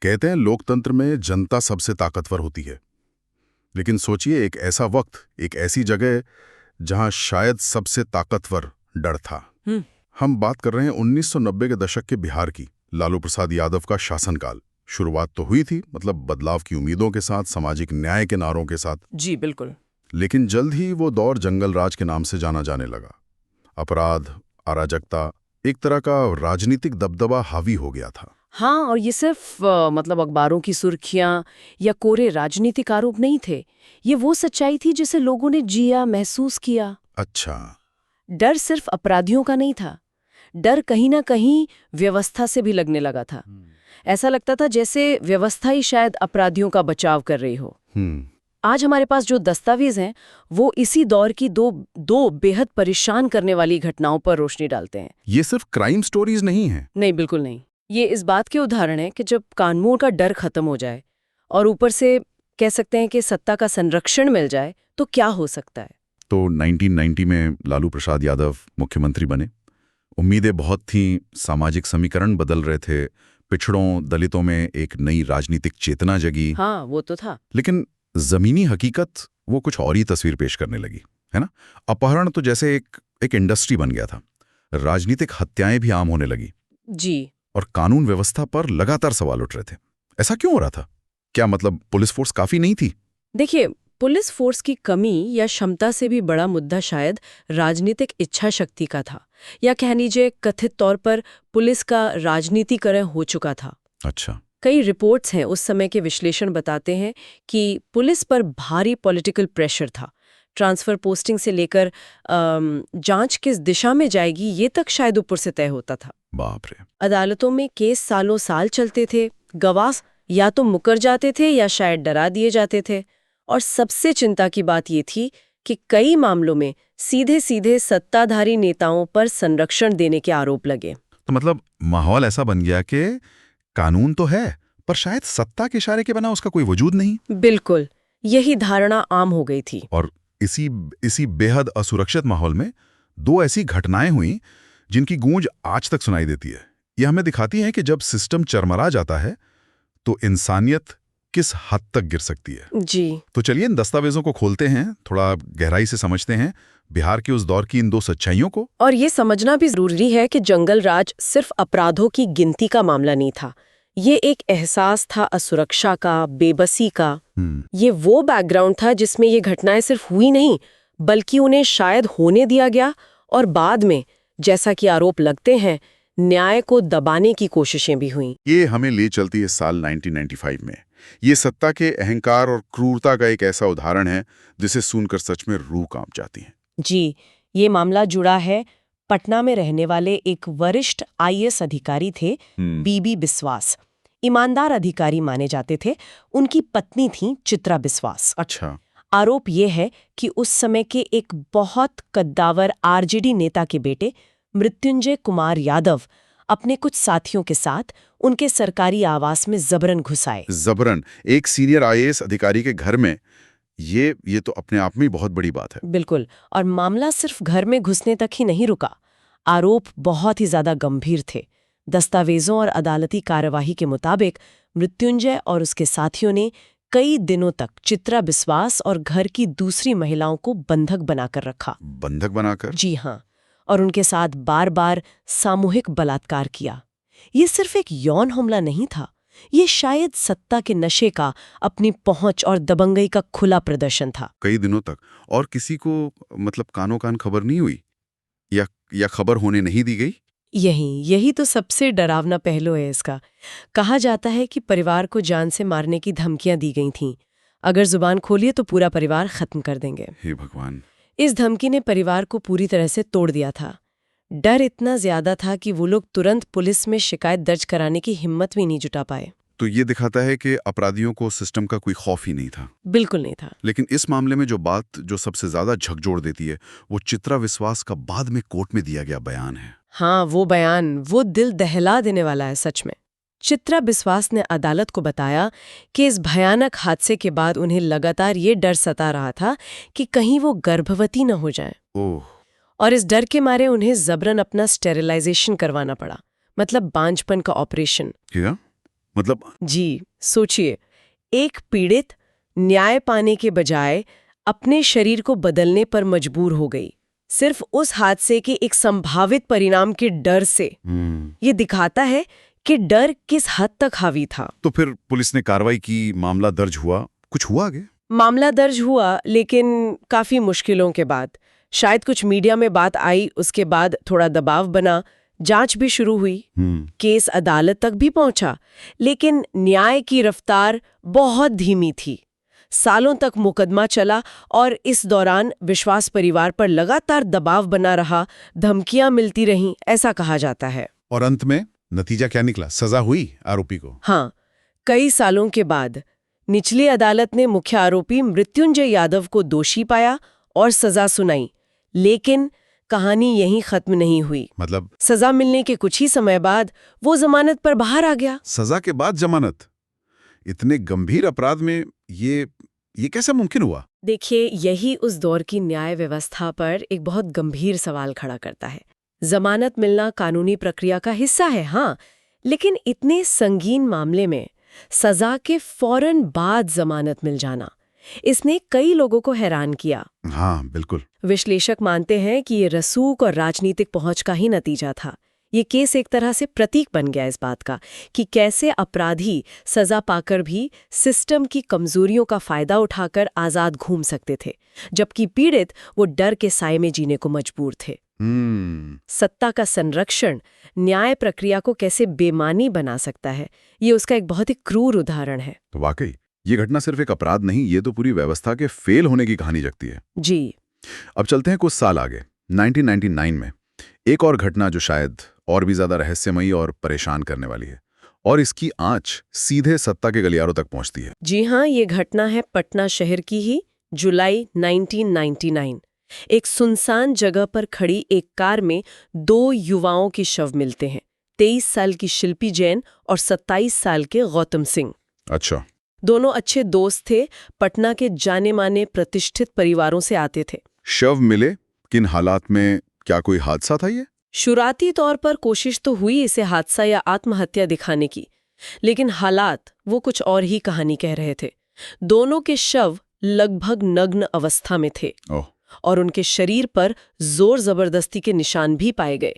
कहते हैं लोकतंत्र में जनता सबसे ताकतवर होती है, लेकिन सोचिए एक ऐसा वक्त, एक ऐसी जगह जहां शायद सबसे ताकतवर डर था। हम बात कर रहे हैं 1990 के दशक के बिहार की। लालू प्रसाद यादव का शासनकाल। शुरुआत तो हुई थी, मतलब बदलाव की उम्मीदों के साथ, सामाजिक न्याय के नारों के साथ। जी बिल्कुल। लेकिन जल्द ही वो दौर जंगल राज के नाम से जाना जाने लगा। अपराध, अराजकता, एक तरह का राजनीतिक दबदबा हावी हो गया था। हाँ, और ये सिर्फ मतलब अखबारों की सुर्खियां या कोरे राजनीतिक आरोप नहीं थे। ये वो सच्चाई थी जिसे लोगों ने जिया, महसूस किया। अच्छा। डर सिर्फ अपराधियों का नहीं था, डर कहीं ना कहीं व्यवस्था से भी लगने लगा था। ऐसा लगता था जैसे व्यवस्था ही शायद अपराधियों का बचाव कर रही हो। आज हमारे पास जो दस्तावेज हैं वो इसी दौर की दो बेहद परेशान करने वाली घटनाओं पर रोशनी डालते हैं। ये सिर्फ क्राइम स्टोरीज नहीं है। नहीं, बिल्कुल नहीं। ये इस बात के उदाहरण है कि जब कानून का डर खत्म हो जाए और ऊपर से कह सकते हैं कि सत्ता का संरक्षण मिल जाए तो क्या हो सकता है। तो 1990 में लालू प्रसाद यादव मुख्यमंत्री बने। उम्मीदें बहुत थीं, सामाजिक समीकरण बदल रहे थे, पिछड़ों, दलितों में एक नई राजनीतिक चेतना जगी। हाँ, वो तो था। लेकिन जमीनी हकीकत वो कुछ और ही तस्वीर पेश करने लगी, है ना। अपहरण तो जैसे एक इंडस्ट्री बन गया था। राजनीतिक हत्याएं भी आम होने लगी। जी। और कानून व्यवस्था पर लगातार सवाल उठ रहे थे। ऐसा क्यों हो रहा था? क्या मतलब पुलिस फोर्स काफी नहीं थी? देखिए, पुलिस फोर्स की कमी या क्षमता से भी बड़ा मुद्दा शायद राजनीतिक इच्छा शक्ति का था, या कह लीजिए कथित तौर पर पुलिस का राजनीतिकरण हो चुका था। अच्छा। कई रिपोर्ट्स हैं, उस समय के विश्लेषण बताते हैं कि पुलिस पर भारी पॉलिटिकल प्रेशर था। ट्रांसफर पोस्टिंग से लेकर जांच किस दिशा में जाएगी ये तक शायद ऊपर से तय होता था। बाप रे। अदालतों में केस सालों साल चलते थे, गवाह या तो मुकर जाते थे या शायद डरा दिए जाते थे। और सबसे चिंता की बात ये थी कि कई मामलों में सीधे सीधे सत्ताधारी नेताओं पर संरक्षण देने के आरोप लगे। तो मतलब माहौल ऐसा बन गया कि कानून तो है, पर शायद सत्ता के इशारे के बिना उसका कोई वजूद नहीं। बिल्कुल, यही धारणा आम हो गई थी। और इसी बेहद असुरक्षित माहौल में दो ऐसी घटनाएं हुई जिनकी गूंज आज तक सुनाई देती है। ये हमें दिखाती है कि जब सिस्टम चरमरा जाता है तो इंसानियत किस हद तक गिर सकती है। जी। तो चलिए इन दस्तावेजों को खोलते हैं, थोड़ा गहराई से समझते हैं बिहार के उस दौर की इन दो सच्चाइयों को। और ये समझना भी जरूरी है कि जंगल राज सिर्फ अपराधों की गिनती का मामला नहीं था। ये एक एहसास था असुरक्षा का, बेबसी का। ये वो बैकग्राउंड था जिसमें ये घटनाएं सिर्फ हुई नहीं, बल्कि उन्हें शायद होने दिया गया और बाद में, जैसा कि आरोप लगते हैं, न्याय को दबाने की कोशिशें भी हुई। ये हमें ले चलती है साल 1995 में। ये सत्ता के अहंकार और क्रूरता का एक ऐसा उदाहरण है जिसे सुनकर सच में रूह कांप जाती है। जी, ये मामला जुड़ा है पटना में रहने वाले एक वरिष्ठ आईएएस अधिकारी थे, बीबी बिस्वास। ईमानदार अधिकारी माने जाते थे। उनकी पत्नी थी चित्रा बिस्वास। अच्छा। आरोप ये है कि उस समय के एक बहुत कद्दावर आरजेडी नेता के बेटे मृत्युंजय कुमार यादव अपने कुछ साथियों के साथ उनके सरकारी आवास में जबरन घुस आए। जबरन एक सीनियर आईएएस अधिकारी के घर में? ये तो अपने आप में बहुत बड़ी बात है। बिल्कुल। और मामला सिर्फ घर में घुसने तक ही नहीं रुका। आरोप बहुत ही ज्यादा गंभीर थे। दस्तावेजों और अदालती कार्यवाही के मुताबिक मृत्युंजय और उसके साथियों ने कई दिनों तक चित्रा बिस्वास और घर की दूसरी महिलाओं को बंधक बनाकर रखा। बंधक बनाकर? जी हाँ। और उनके साथ बार बार सामूहिक बलात्कार किया। ये सिर्फ एक यौन हमला नहीं था, ये शायद सत्ता के नशे का, अपनी पहुंच और दबंगई का खुला प्रदर्शन था। कई दिनों तक। और किसी को मतलब कानों कान खबर नहीं हुई या खबर होने नहीं दी गई? यही तो सबसे डरावना पहलू है इसका। कहा जाता है कि परिवार को जान से मारने की धमकियां दी गई थीं। अगर जुबान खोलिए तो पूरा परिवार खत्म कर देंगे। हे भगवान। इस धमकी ने परिवार को पूरी तरह से तोड़ दिया था। डर इतना ज्यादा था कि वो लोग तुरंत पुलिस में शिकायत दर्ज कराने की हिम्मत भी नहीं जुटा पाए। तो ये दिखाता है कि अपराधियों को सिस्टम का कोई खौफ ही नहीं था। बिल्कुल नहीं था। लेकिन इस मामले में जो सबसे ज्यादा झकझोर देती है वो चित्रा विश्वास का बाद में कोर्ट में दिया गया बयान है। हाँ, वो बयान वो दिल दहला देने वाला है सच में। चित्रा बिस्वास ने अदालत को बताया कि इस भयानक हादसे के बाद उन्हें लगातार ये डर सता रहा था कि कहीं वो गर्भवती न हो जाए। ओह। और इस डर के मारे उन्हें जबरन अपना स्टेरिलाइजेशन करवाना पड़ा, मतलब बांझपन का ऑपरेशन। क्या? मतलब जी, सोचिए, एक पीड़ित न्याय पाने के बजाय अपने शरीर को बदलने पर मजबूर हो गई, सिर्फ उस हादसे के एक संभावित परिणाम के डर से। ये दिखाता है कि डर किस हद तक हावी था। तो फिर पुलिस ने कार्रवाई की, मामला दर्ज हुआ, कुछ हुआ आगे? मामला दर्ज हुआ, लेकिन काफी मुश्किलों के बाद। शायद कुछ मीडिया में बात आई, उसके बाद थोड़ा दबाव बना, जांच भी शुरू हुई, केस अदालत तक भी पहुंचा, लेकिन न्याय की रफ्तार बहुत धीमी थी। सालों तक मुकदमा चला और इस दौरान विश्वास परिवार पर लगातार दबाव बना रहा, धमकियां मिलती रहीं, ऐसा कहा जाता है। और अंत में नतीजा क्या निकला? सजा हुई आरोपी को? हाँ, कई सालों के बाद निचली अदालत ने मुख्य आरोपी मृत्युंजय यादव को दोषी पाया और सजा सुनाई, लेकिन कहानी यहीं खत्म नहीं हुई। मतलब सजा मिलने के कुछ ही समय बाद वो जमानत पर बाहर आ गया। सजा के बाद जमानत? इतने गंभीर अपराध में ये कैसे मुमकिन हुआ? देखिए, यही उस दौर की न्याय व्यवस्था पर एक बहुत गंभीर सवाल खड़ा करता है। जमानत मिलना कानूनी प्रक्रिया का हिस्सा है, हाँ, लेकिन इतने संगीन मामले में सजा के फौरन बाद जमानत मिल जाना, इसने कई लोगों को हैरान किया। हाँ, बिल्कुल। विश्लेषक मानते हैं कि ये रसूख और राजनीतिक पहुंच का ही नतीजा था। ये केस एक तरह से प्रतीक बन गया इस बात का कि कैसे अपराधी सजा पाकर भी सिस्टम की कमजोरियों का फायदा उठाकर आजाद घूम सकते थे, जबकि पीड़ित वो डर के साए में जीने को मजबूर थे। सत्ता का संरक्षण न्याय प्रक्रिया को कैसे बेमानी बना सकता है, ये उसका एक बहुत ही क्रूर उदाहरण है। तो वाकई ये घटना सिर्फ एक अपराध नहीं, ये तो पूरी व्यवस्था के फेल होने की कहानी जगती है। जी। अब चलते हैं कुछ साल आगे। 1999 में एक और घटना जो शायद और भी ज्यादा रहस्यमयी और परेशान करने वाली है, और इसकी आंच सीधे सत्ता के गलियारों तक पहुंचती है। जी हाँ, ये घटना है पटना शहर की ही। जुलाई 1999 एक सुनसान जगह पर खड़ी एक कार में दो युवाओं के शव मिलते हैं, 23 साल की शिल्पी जैन और 27 साल के गौतम सिंह। अच्छा। दोनों अच्छे दोस्त थे, पटना के जाने माने प्रतिष्ठित परिवारों से आते थे। शव मिले किन हालात में? क्या कोई हादसा था ये? शुरुआती तौर पर कोशिश तो हुई इसे हादसा या आत्महत्या दिखाने की, लेकिन हालात वो कुछ और ही कहानी कह रहे थे। दोनों के शव लगभग नग्न अवस्था में थे और उनके शरीर पर जोर जबरदस्ती के निशान भी पाए गए।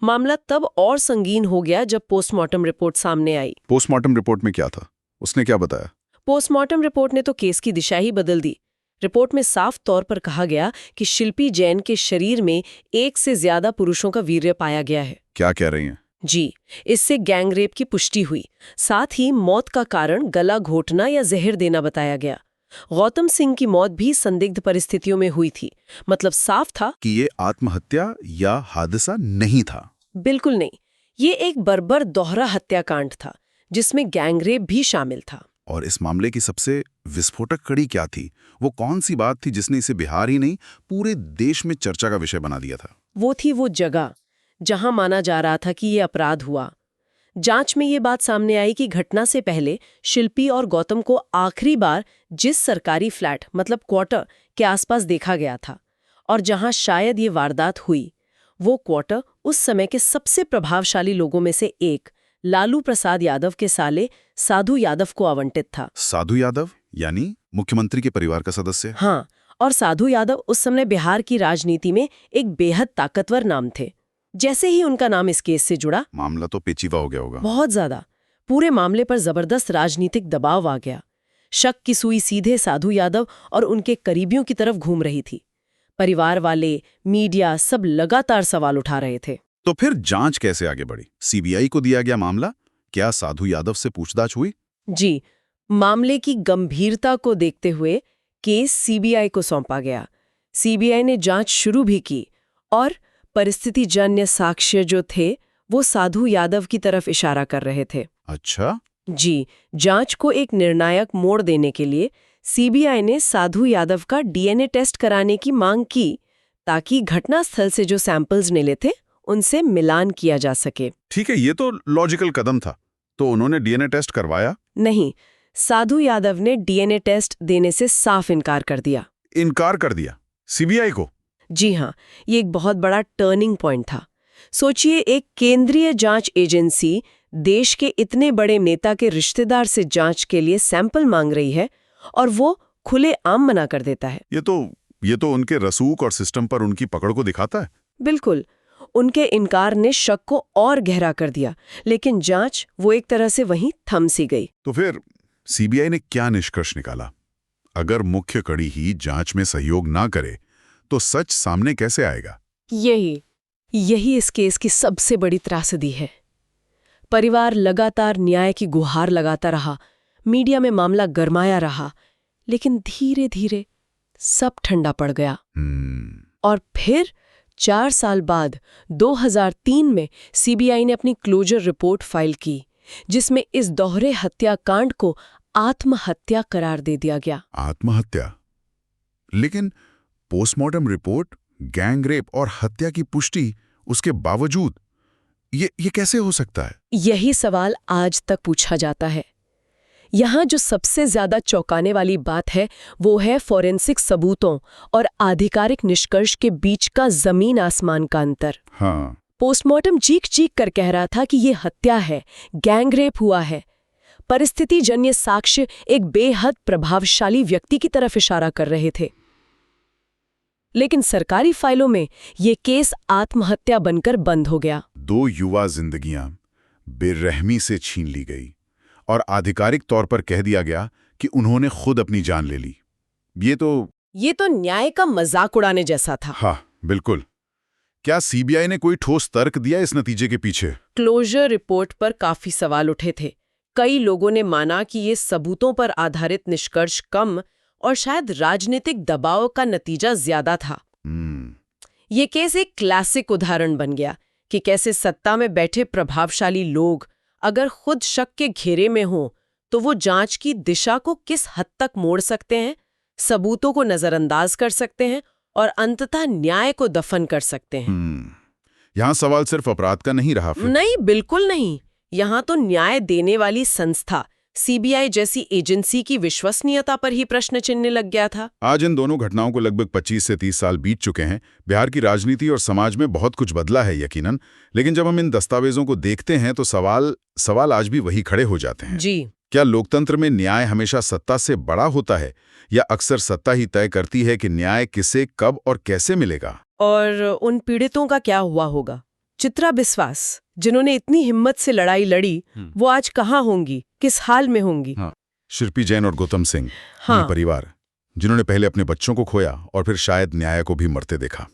मामला तब और संगीन हो गया जब पोस्टमार्टम रिपोर्ट सामने आई। पोस्टमार्टम रिपोर्ट में क्या था? उसने क्या बताया? पोस्टमार्टम रिपोर्ट ने तो केस की दिशा ही बदल दी। रिपोर्ट में साफ तौर पर कहा गया कि शिल्पी जैन के शरीर में एक से ज्यादा पुरुषों का वीर्य पाया गया है। क्या कह रही हैं? जी, इससे गैंगरेप की पुष्टि हुई। साथ ही मौत का कारण गला घोटना या जहर देना बताया गया। गौतम सिंह की मौत भी संदिग्ध परिस्थितियों में हुई थी। मतलब साफ था कि ये आत्महत्या या हादसा नहीं था। बिल्कुल नहीं, ये एक बर्बर दोहरा हत्याकांड था जिसमें गैंगरेप भी शामिल था। और इस मामले की सबसे विस्फोटक कड़ी क्या थी? वो कौन सी बात थी जिसने इसे बिहार ही नहीं पूरे देश में चर्चा का विषय बना दिया था? वो थी वो जगह जहां माना जा रहा था कि ये अपराध हुआ। जांच में ये बात सामने आई कि घटना से पहले शिल्पी और गौतम को आखिरी बार जिस सरकारी फ्लैट मतलब क्वार्टर के आसपास देखा गया था और जहां शायद ये वारदात हुई, वो क्वार्टर उस समय के सबसे प्रभावशाली लोगों में से एक लालू प्रसाद यादव के साले साधु यादव को आवंटित था। साधु यादव यानी मुख्यमंत्री के परिवार का सदस्य? हाँ, और साधु यादव उस समय बिहार की राजनीति में एक बेहद ताकतवर नाम थे। जैसे ही उनका नाम इस केस से जुड़ा, मामला तो पेचीदा हो गया होगा। बहुत ज्यादा। पूरे मामले पर जबरदस्त राजनीतिक दबाव आ गया। शक की सुई सीधे साधु यादव और उनके करीबियों की तरफ घूम रही थी। परिवार वाले, मीडिया सब लगातार सवाल उठा रहे थे। तो फिर जांच कैसे आगे बढ़ी? सीबीआई को दिया गया मामला? क्या साधु यादव से पूछताछ हुई? जी, मामले की गंभीरता को देखते हुए केस सीबीआई को सौंपा गया। सीबीआई ने जांच शुरू भी की और परिस्थितिजन्य साक्ष्य जो थे वो साधु यादव की तरफ इशारा कर रहे थे। अच्छा। जी, जांच को एक निर्णायक मोड़ देने के लिए सीबीआई ने साधु यादव का डीएनए टेस्ट कराने की मांग की ताकि घटनास्थल से जो सैंपल्स मिले थे उनसे मिलान किया जा सके। ठीक है, ये तो लॉजिकल कदम था। तो उन्होंने डीएनए टेस्ट करवाया? नहीं, साधु यादव ने डीएनए टेस्ट देने से साफ इनकार कर दिया। इनकार कर दिया सीबीआई को? जी हाँ, ये एक बहुत बड़ा टर्निंग पॉइंट था। सोचिए, एक केंद्रीय जांच एजेंसी देश के इतने बड़े नेता के रिश्तेदार से जांच के लिए सैंपल मांग रही है और वो खुले आम मना कर देता है। ये तो उनके रसूख और सिस्टम पर उनकी पकड़ को दिखाता है। बिल्कुल, उनके इनकार ने शक को और गहरा कर दिया, लेकिन जांच वो एक तरह से वहीं थम सी गई। तो फिर सीबीआई ने क्या निष्कर्ष निकाला? अगर मुख्य कड़ी ही जांच में सहयोग ना करे तो सच सामने कैसे आएगा? यही इस केस की सबसे बड़ी त्रासदी है। परिवार लगातार न्याय की गुहार लगाता रहा, मीडिया में मामला गरमाया रहा, लेकिन धीरे धीरे सब ठंडा पड़ गया। और फिर 4 साल बाद 2003 में सीबीआई ने अपनी क्लोजर रिपोर्ट फाइल की, जिसमें इस दोहरे हत्याकांड को आत्महत्या करार दे दिया गया। आत्महत्या? लेकिन पोस्टमार्टम रिपोर्ट, गैंगरेप और हत्या की पुष्टि उसके बावजूद ये कैसे हो सकता है? यही सवाल आज तक पूछा जाता है। यहाँ जो सबसे ज्यादा चौंकाने वाली बात है वो है फॉरेंसिक सबूतों और आधिकारिक निष्कर्ष के बीच का जमीन आसमान का अंतर। हाँ। पोस्टमार्टम चीख कर कह रहा था कि ये हत्या है, गैंगरेप हुआ है। परिस्थितिजन्य साक्ष्य एक बेहद प्रभावशाली व्यक्ति की तरफ इशारा कर रहे थे, लेकिन सरकारी फाइलों में ये केस आत्महत्या बनकर बंद हो गया। 2 युवा जिंदगियां बेरहमी से छीन ली गई और आधिकारिक तौर पर कह दिया गया कि उन्होंने खुद अपनी जान ले ली। ये तो न्याय का मजाक उड़ाने जैसा था। हाँ, बिल्कुल। क्या सीबीआई ने कोई ठोस तर्क दिया इस नतीजे के पीछे? क्लोजर रिपोर्ट पर काफी सवाल उठे थे। कई लोगों ने माना कि ये सबूतों पर आधारित निष्कर्ष कम और शायद राजनीतिक दबाव का नतीजा ज्यादा था। ये केस एक क्लासिक उदाहरण बन गया कि कैसे सत्ता में बैठे प्रभावशाली लोग अगर खुद शक के घेरे में हों तो वो जांच की दिशा को किस हद तक मोड़ सकते हैं, सबूतों को नजरअंदाज कर सकते हैं और अंततः न्याय को दफन कर सकते हैं। यहाँ सवाल सिर्फ अपराध का नहीं रहा फिर? नहीं, बिल्कुल नहीं। यहाँ तो न्याय देने वाली संस्था सीबीआई जैसी एजेंसी की विश्वसनीयता पर ही प्रश्न चिन्ह लग गया था। आज इन दोनों घटनाओं को लगभग 25 से 30 साल बीत चुके हैं। बिहार की राजनीति और समाज में बहुत कुछ बदला है यकीनन, लेकिन जब हम इन दस्तावेजों को देखते हैं तो सवाल आज भी वही खड़े हो जाते हैं। जी। क्या लोकतंत्र में न्याय हमेशा सत्ता से बड़ा होता है या अक्सर सत्ता ही तय करती है कि न्याय किसे, कब और कैसे मिलेगा? और उन पीड़ितों का क्या हुआ होगा? चित्रा बिस्वास, जिन्होंने इतनी हिम्मत से लड़ाई लड़ी, वो आज कहाँ होंगी, किस हाल में होंगी? हाँ। शिल्पी जैन और गौतम सिंह, परिवार, जिन्होंने पहले अपने बच्चों को खोया और फिर शायद न्याय को भी मरते देखा,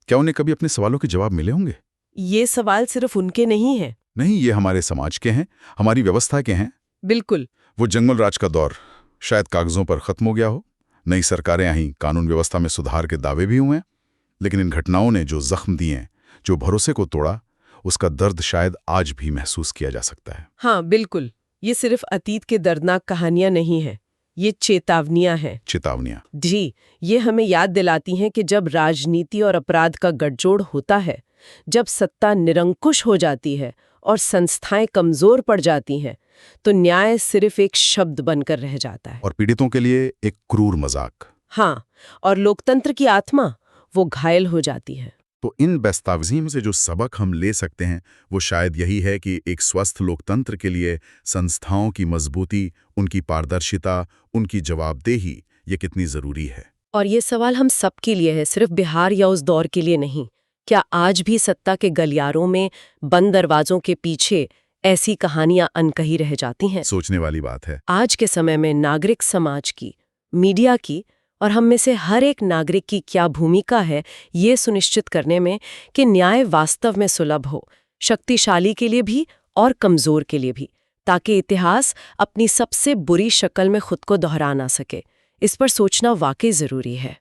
क्या उन्हें कभी अपने सवालों के जवाब मिले होंगे? ये सवाल सिर्फ उनके नहीं है। नहीं, ये हमारे समाज के हैं, हमारी व्यवस्था के हैं। बिल्कुल। वो जंगल राज का दौर शायद कागजों पर खत्म हो गया हो, नई सरकारें आई, कानून व्यवस्था में सुधार के दावे भी हुए, लेकिन इन घटनाओं ने जो जख्म दिए, जो भरोसे को तोड़ा, उसका दर्द शायद आज भी महसूस किया जा सकता है। हाँ, बिल्कुल। ये सिर्फ अतीत के दर्दनाक कहानियां नहीं हैं, ये चेतावनियां हैं। चेतावनियां? जी, ये हमें याद दिलाती हैं कि जब राजनीति और अपराध का गठजोड़ होता है, जब सत्ता निरंकुश हो जाती है और संस्थाएं कमजोर पड़ जाती हैं, तो न्याय सिर्फ एक शब्द बनकर रह जाता है। और पीड़ितों के लिए एक क्रूर मजाक। हाँ, और लोकतंत्र की आत्मा वो घायल हो जाती है। तो इन दस्तावेज़ों से जो सबक हम ले सकते हैं वो शायद यही है कि एक स्वस्थ लोकतंत्र के लिए संस्थाओं की मजबूती, उनकी पारदर्शिता, उनकी जवाबदेही, ये कितनी ज़रूरी है। और ये सवाल हम सबके लिए है, सिर्फ बिहार या उस दौर के लिए नहीं। क्या आज भी सत्ता के गलियारों में बंद दरवाजों के पीछे ऐसी कहानियां अनकही रह जाती हैं? सोचने वाली बात है। आज के समय में नागरिक समाज की, मीडिया की और हम में से हर एक नागरिक की क्या भूमिका है ये सुनिश्चित करने में कि न्याय वास्तव में सुलभ हो, शक्तिशाली के लिए भी और कमजोर के लिए भी, ताकि इतिहास अपनी सबसे बुरी शक्ल में खुद को दोहरा ना सके। इस पर सोचना वाकई जरूरी है।